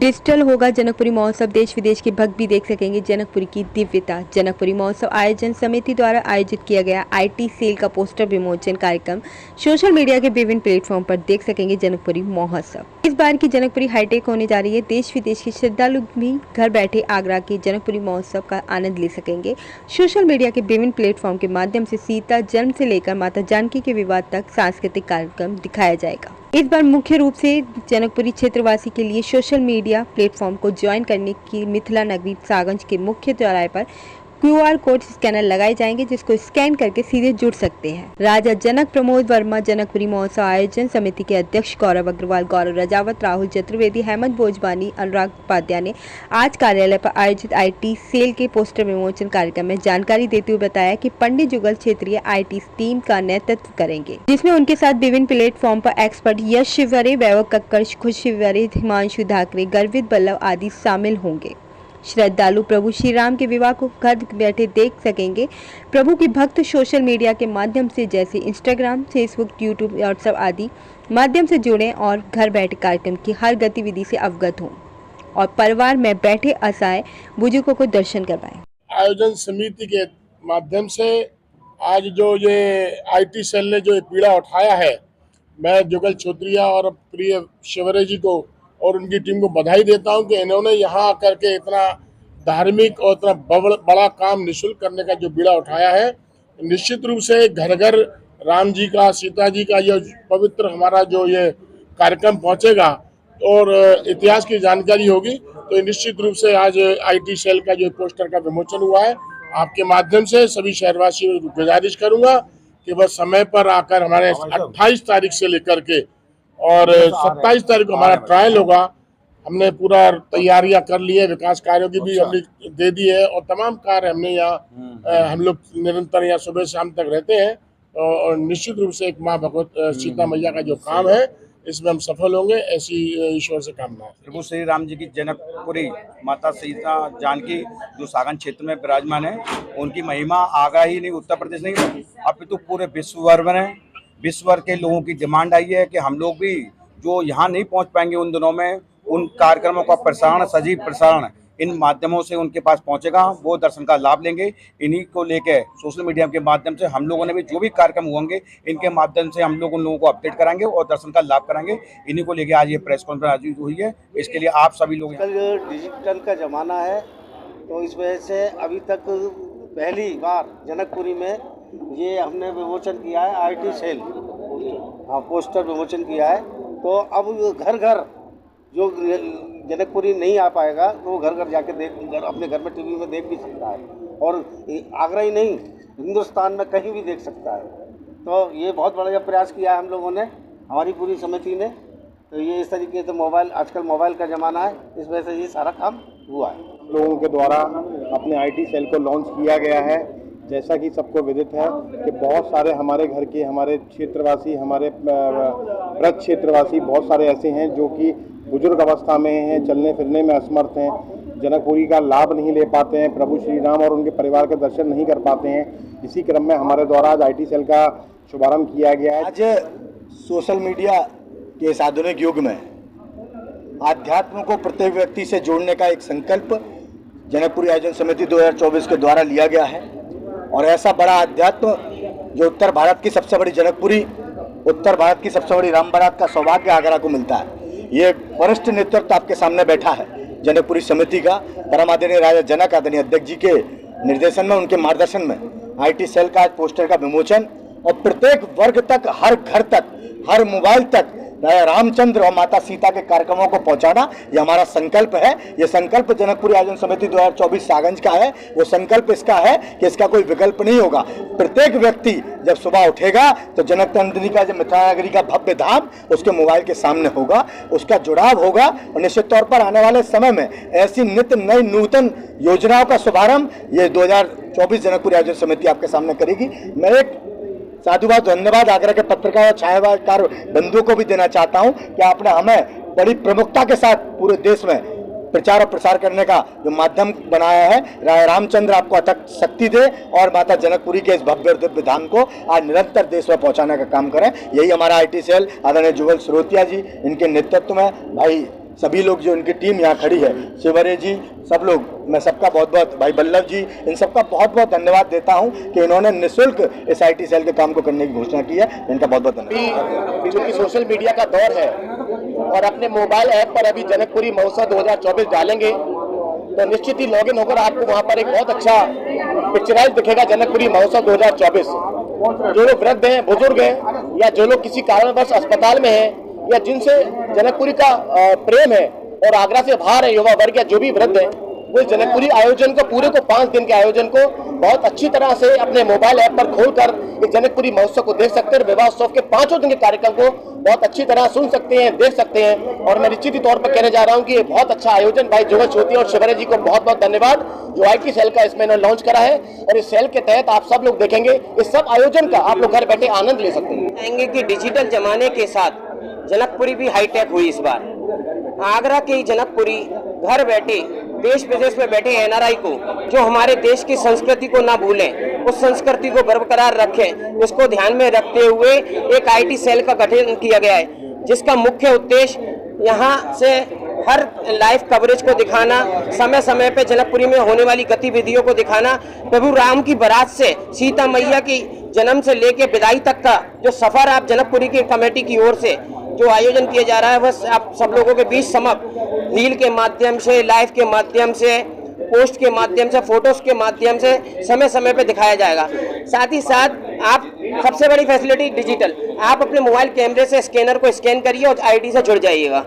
Digital होगा जनकपुरी महोत्सव, देश विदेश के भक्त भी देख सकेंगे जनकपुरी की दिव्यता। जनकपुरी महोत्सव आयोजन समिति द्वारा आयोजित किया गया आईटी सेल का पोस्टर विमोचन कार्यक्रम। सोशल मीडिया के विभिन्न प्लेटफॉर्म पर देख सकेंगे जनकपुरी महोत्सव। इस बार की जनकपुरी हाईटेक होने जा रही है। देश विदेश के श्रद्धालु भी घर बैठे आगरा के जनकपुरी महोत्सव का आनंद ले सकेंगे। सोशल मीडिया के विभिन्न प्लेटफॉर्म के माध्यम से सीता जन्म से लेकर माता जानकी के विवाह तक सांस्कृतिक कार्यक्रम दिखाया जाएगा। इस बार मुख्य रूप से जनकपुरी क्षेत्रवासी के लिए सोशल मीडिया प्लेटफॉर्म को ज्वाइन करने की मिथिला नगरी सागंज के मुख्य चौराहे पर QR कोड स्कैनर लगाए जाएंगे, जिसको स्कैन करके सीधे जुड़ सकते हैं। राजा जनक प्रमोद वर्मा, जनकपुरी महोत्सव आयोजन समिति के अध्यक्ष गौरव अग्रवाल, गौरव राजावत, राहुल चतुर्वेदी, हेमंत भोजबानी, अनुराग उपाध्याय ने आज कार्यालय पर आयोजित IT सेल के पोस्टर विमोचन कार्यक्रम में जानकारी देते हुए बताया कि पंडित जुगल क्षेत्रीय IT टीम का नेतृत्व करेंगे, जिसमें उनके साथ विभिन्न प्लेटफॉर्म पर एक्सपर्ट यश शिवरे, वैभव कक्कड़, खुश शिवरे, हिमांशु धाकरे, गर्वित बल्लभ आदि शामिल होंगे। श्रद्धालु प्रभु श्री राम के विवाह को घर बैठे देख सकेंगे। प्रभु की भक्त सोशल मीडिया के माध्यम से जैसे इंस्टाग्राम, फेसबुक, यूट्यूब, व्हाट्सएप आदि माध्यम से जुड़ें और घर बैठे कार्यक्रम की हर गतिविधि से अवगत हों और परिवार में बैठे असहाय बुजुर्गों को दर्शन करवाएं। आयोजन समिति के माध्यम से आज जो ये IT सेल ने जो एक पीड़ा उठाया है, मैं जुगल चौधरी और प्रिय शिवरे जी को और उनकी टीम को बधाई देता हूं कि इन्होंने यहाँ आकर के इतना धार्मिक और इतना बड़ा काम निःशुल्क करने का जो बीड़ा उठाया है। निश्चित रूप से घर घर राम जी का, सीता जी का ये पवित्र हमारा जो ये कार्यक्रम पहुंचेगा और इतिहास की जानकारी होगी। तो निश्चित रूप से आज IT सेल का जो पोस्टर का विमोचन हुआ है, आपके माध्यम से सभी शहरवासियों को गुजारिश करूंगा कि वह समय पर आकर हमारे 28 तारीख से लेकर के और 27 तारीख को हमारा ट्रायल होगा। हमने पूरा तैयारियां कर ली है, विकास कार्यों की भी हमने दे दी है और तमाम कार्य हमने यहाँ हम लोग निरंतर यहाँ सुबह शाम तक रहते हैं और निश्चित रूप से एक माँ भगवत सीता मैया का जो काम है इसमें हम सफल होंगे, ऐसी ईश्वर से कामना है। प्रभु श्री राम जी की जनकपुरी माता सीता जानकी जो सागन क्षेत्र में विराजमान है, उनकी महिमा आगरा ही नहीं, उत्तर प्रदेश नहीं, अब तो पूरे विश्व भर में विश्व भर के लोगों की डिमांड आई है कि हम लोग भी जो यहाँ नहीं पहुँच पाएंगे उन दिनों में, उन कार्यक्रमों का प्रसारण, सजीव प्रसारण इन माध्यमों से उनके पास पहुंचेगा, वो दर्शन का लाभ लेंगे। इन्हीं को लेकर सोशल मीडिया के माध्यम से हम लोगों ने भी जो भी कार्यक्रम होंगे इनके माध्यम से हम लोग उन लोगों को अपडेट कराएंगे और दर्शन का लाभ कराएंगे। इन्हीं को लेकर आज ये प्रेस कॉन्फ्रेंस आयोजित हुई है। इसके लिए आप सभी लोग, कल डिजिटल का ज़माना है तो इस वजह से अभी तक पहली बार जनकपुरी में ये हमने विमोचन किया है, IT सेल पोस्टर विमोचन किया है। तो अब घर घर जो जनकपुरी नहीं आ पाएगा तो वो घर घर जाके अपने घर में TV में देख भी सकता है और आगरा ही नहीं, हिंदुस्तान में कहीं भी देख सकता है। तो ये बहुत बड़ा प्रयास किया है हम लोगों ने, हमारी पूरी समिति ने। तो ये इस तरीके से आजकल मोबाइल का ज़माना है, इस वजह से ये सारा काम हुआ है। लोगों के द्वारा अपने IT सेल को लॉन्च किया गया है। जैसा कि सबको विदित है कि बहुत सारे हमारे घर के, हमारे क्षेत्रवासी, हमारे ब्रज क्षेत्रवासी बहुत सारे ऐसे हैं जो कि बुजुर्ग अवस्था में हैं, चलने फिरने में असमर्थ हैं, जनकपुरी का लाभ नहीं ले पाते हैं, प्रभु श्री राम और उनके परिवार के दर्शन नहीं कर पाते हैं। इसी क्रम में हमारे द्वारा आज IT सेल का शुभारंभ किया गया है। आज सोशल मीडिया के इस आधुनिक युग में आध्यात्म को प्रत्येक व्यक्ति से जोड़ने का एक संकल्प जनकपुरी आयोजन समिति 2024 के द्वारा लिया गया है और ऐसा बड़ा अध्यात्म जो उत्तर भारत की सबसे बड़ी जनकपुरी, उत्तर भारत की सबसे बड़ी राम बारात का सौभाग्य आगरा को मिलता है। ये वरिष्ठ नेतृत्व आपके सामने बैठा है जनकपुरी समिति का, परम आदरणीय राजा जनक आदरणीय अध्यक्ष जी के निर्देशन में, उनके मार्गदर्शन में IT सेल का आज पोस्टर का विमोचन और प्रत्येक वर्ग तक, हर घर तक, हर मोबाइल तक राजा रामचंद्र और माता सीता के कार्यक्रमों को पहुंचाना, ये हमारा संकल्प है। ये संकल्प जनकपुरी आयोजन समिति 2024 सागंज का है। वो संकल्प इसका है कि इसका कोई विकल्प नहीं होगा। प्रत्येक व्यक्ति जब सुबह उठेगा तो जनक नंदिनी का, जो मिथिला नगरी का भव्य धाम उसके मोबाइल के सामने होगा, उसका जुड़ाव होगा और निश्चित तौर पर आने वाले समय में ऐसी नित्य नई नूतन योजनाओं का शुभारंभ ये 2024 जनकपुरी आयोजन समिति आपके सामने करेगी। मैं एक साधुवाद, धन्यवाद आगरा के पत्रकार और छायावादकार बंधुओं को भी देना चाहता हूं कि आपने हमें बड़ी प्रमुखता के साथ पूरे देश में प्रचार और प्रसार करने का जो माध्यम बनाया है। राजा रामचंद्र आपको अथक शक्ति दे और माता जनकपुरी के इस भव्य दिव्य धाम को आज निरंतर देश में पहुंचाने का काम करें। यही हमारा IT सेल आदरणीय जुगल स्रोतिया जी, इनके नेतृत्व में भाई सभी लोग जो इनकी टीम यहाँ खड़ी है, शिवरे जी, सब लोग, मैं सबका बहुत बहुत, भाई बल्लभ जी, इन सबका बहुत बहुत धन्यवाद देता हूँ कि इन्होंने निःशुल्क इस IT सेल के काम को करने की घोषणा की है। इनका बहुत बहुत धन्यवाद। चूंकि सोशल मीडिया का दौर है और अपने मोबाइल ऐप पर अभी जनकपुरी महोत्सव 2024 डालेंगे तो निश्चित ही लॉगिन होकर आपको वहां पर एक बहुत अच्छा पिक्चराइज दिखेगा जनकपुरी महोत्सव 2024। जो लोग वृद्ध हैं, बुजुर्ग हैं, या जो लोग किसी कारणवश अस्पताल में हैं, या जिनसे जनकपुरी का प्रेम है और आगरा से बाहर है, युवा वर्ग या जो भी वृद्ध हैं, वो जनकपुरी आयोजन को, पूरे को 5 दिन के आयोजन को बहुत अच्छी तरह से अपने मोबाइल ऐप पर खोलकर इस जनकपुरी महोत्सव को देख सकते हैं। विवाह उत्सव के 5 दिन के कार्यक्रम को बहुत अच्छी तरह सुन सकते हैं, देख सकते हैं। और मैं निश्चित तौर पर कहने जा रहा हूं कि ये बहुत अच्छा आयोजन, भाई जुगल छोटिया और शिवरे जी को बहुत बहुत धन्यवाद जो IT सेल का इसमें इन्होंने लॉन्च करा है। और इस सेल के तहत आप सब लोग देखेंगे इस सब आयोजन का आप लोग घर बैठे आनंद ले सकते हैं। कहेंगे कि डिजिटल जमाने के साथ जनकपुरी भी हाईटेक हुई। इस बार आगरा के जनकपुरी घर बैठे देश विदेश में बैठे NRI को, जो हमारे देश की संस्कृति को ना भूलें, उस संस्कृति को बरकरार रखें, उसको ध्यान में रखते हुए एक IT सेल का गठन किया गया है, जिसका मुख्य उद्देश्य यहाँ से हर लाइव कवरेज को दिखाना, समय समय पे जनकपुरी में होने वाली गतिविधियों को दिखाना, प्रभु राम की बारात से सीता मैया की जन्म से लेके विदाई तक का जो सफर आप जनकपुरी की कमेटी की ओर से जो आयोजन किया जा रहा है, बस आप सब लोगों के बीच समक्ष रील के माध्यम से, लाइव के माध्यम से, पोस्ट के माध्यम से, फोटोज के माध्यम से समय समय पे दिखाया जाएगा। साथ ही साथ आप सबसे बड़ी फैसिलिटी डिजिटल, आप अपने मोबाइल कैमरे से स्कैनर को स्कैन करिए और ID से जुड़ जाइएगा।